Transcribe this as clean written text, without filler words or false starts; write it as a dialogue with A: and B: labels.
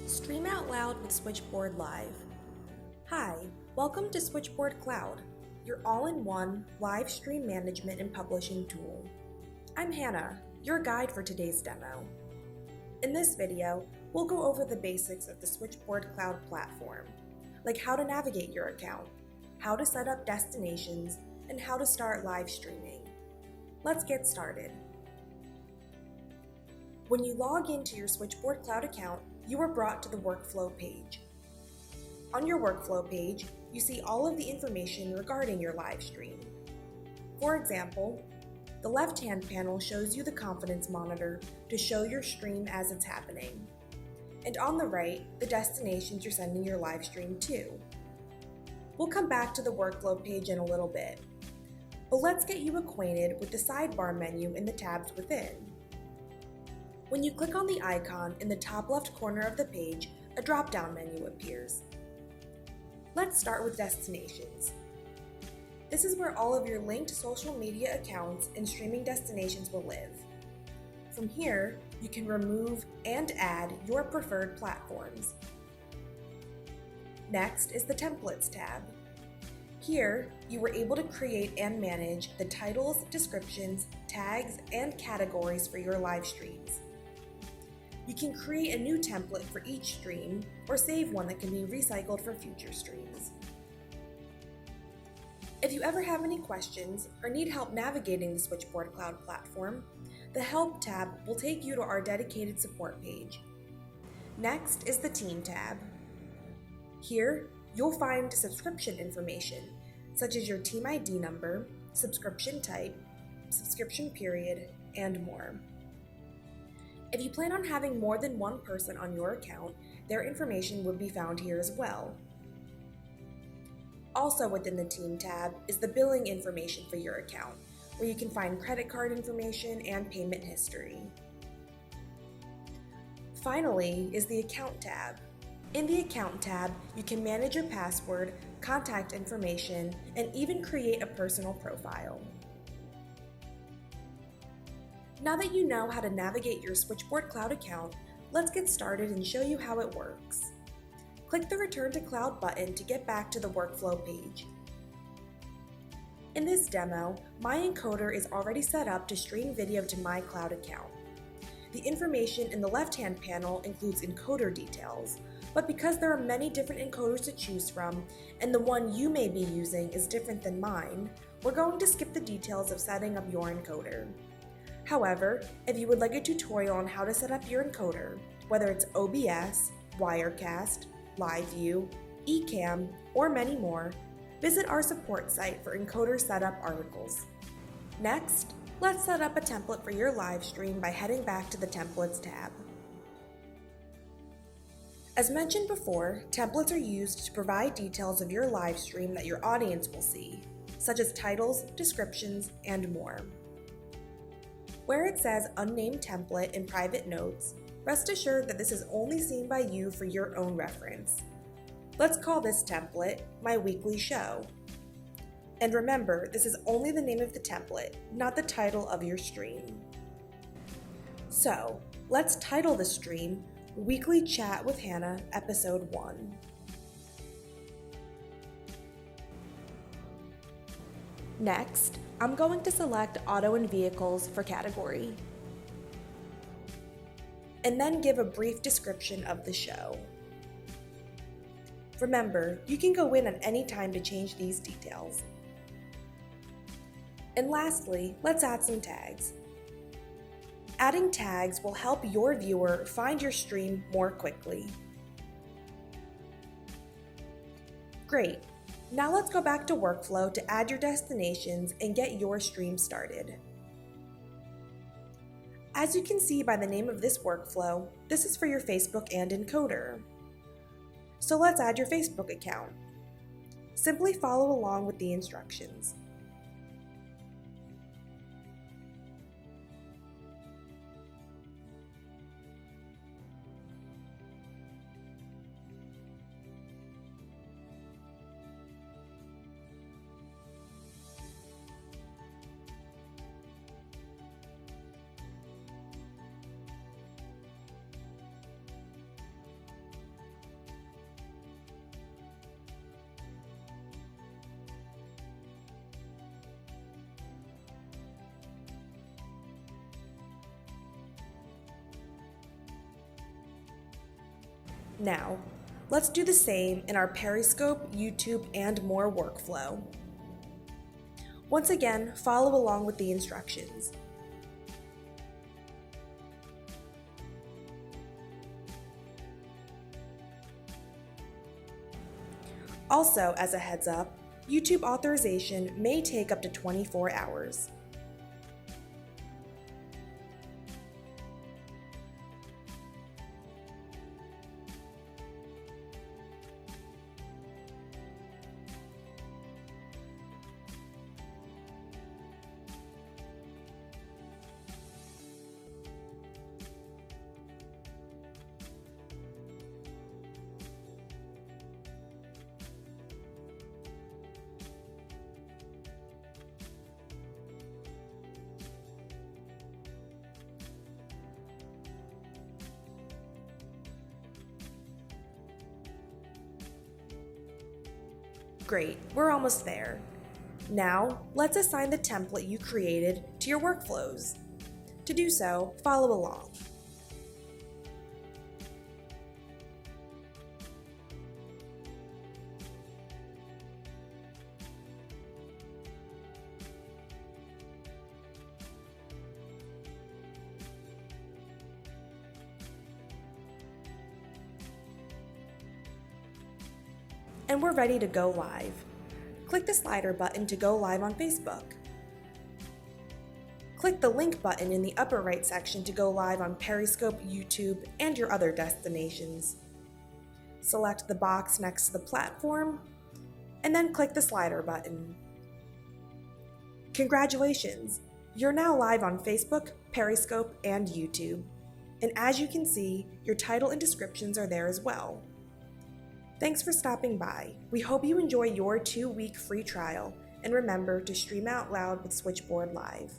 A: Stream out loud with Switchboard Live. Hi, welcome to Switchboard Cloud, your all-in-one live stream management and publishing tool. I'm Hannah, your guide for today's demo. In this video, we'll go over the basics of the Switchboard Cloud platform, like how to navigate your account, how to set up destinations, and how to start live streaming. Let's get started. When you log into your Switchboard Cloud account, you are brought to the workflow page. On your workflow page, you see all of the information regarding your live stream. For example, the left-hand panel shows you the confidence monitor to show your stream as it's happening. And on the right, the destinations you're sending your live stream to. We'll come back to the workflow page in a little bit, but let's get you acquainted with the sidebar menu and the tabs within. When you click on the icon in the top left corner of the page, a drop-down menu appears. Let's start with destinations. This is where all of your linked social media accounts and streaming destinations will live. From here, you can remove and add your preferred platforms. Next is the Templates tab. Here, you were able to create and manage the titles, descriptions, tags, and categories for your live streams. You can create a new template for each stream or save one that can be recycled for future streams. If you ever have any questions or need help navigating the Switchboard Cloud platform, the Help tab will take you to our dedicated support page. Next is the Team tab. Here, you'll find subscription information, such as your team ID number, subscription type, subscription period, and more. If you plan on having more than one person on your account, their information would be found here as well. Also within the Team tab is the billing information for your account, where you can find credit card information and payment history. Finally is the Account tab. In the Account tab, you can manage your password, contact information, and even create a personal profile. Now that you know how to navigate your Switchboard Cloud account, let's get started and show you how it works. Click the Return to Cloud button to get back to the workflow page. In this demo, my encoder is already set up to stream video to my cloud account. The information in the left-hand panel includes encoder details, but because there are many different encoders to choose from, and the one you may be using is different than mine, we're going to skip the details of setting up your encoder. However, if you would like a tutorial on how to set up your encoder, whether it's OBS, Wirecast, LiveView, Ecamm, or many more, visit our support site for encoder setup articles. Next, let's set up a template for your live stream by heading back to the Templates tab. As mentioned before, templates are used to provide details of your live stream that your audience will see, such as titles, descriptions, and more. Where it says Unnamed Template in private notes, rest assured that this is only seen by you for your own reference. Let's call this template My Weekly Show. And remember, this is only the name of the template, not the title of your stream. So, let's title the stream Weekly Chat with Hannah, Episode 1. Next, I'm going to select Auto and Vehicles for category, and then give a brief description of the show. Remember, you can go in at any time to change these details. And lastly, let's add some tags. Adding tags will help your viewer find your stream more quickly. Great. Now let's go back to Workflow to add your destinations and get your stream started. As you can see by the name of this workflow, this is for your Facebook and encoder. So let's add your Facebook account. Simply follow along with the instructions. Now, let's do the same in our Periscope, YouTube, and more workflow. Once again, follow along with the instructions. Also, as a heads up, YouTube authorization may take up to 24 hours. Great, we're almost there. Now, let's assign the template you created to your workflows. To do so, follow along. And we're ready to go live. Click the slider button to go live on Facebook. Click the link button in the upper right section to go live on Periscope, YouTube, and your other destinations. Select the box next to the platform, and then click the slider button. Congratulations! You're now live on Facebook, Periscope, and YouTube. And as you can see, your title and descriptions are there as well. Thanks for stopping by. We hope you enjoy your 2-week free trial, and remember to stream out loud with Switchboard Live.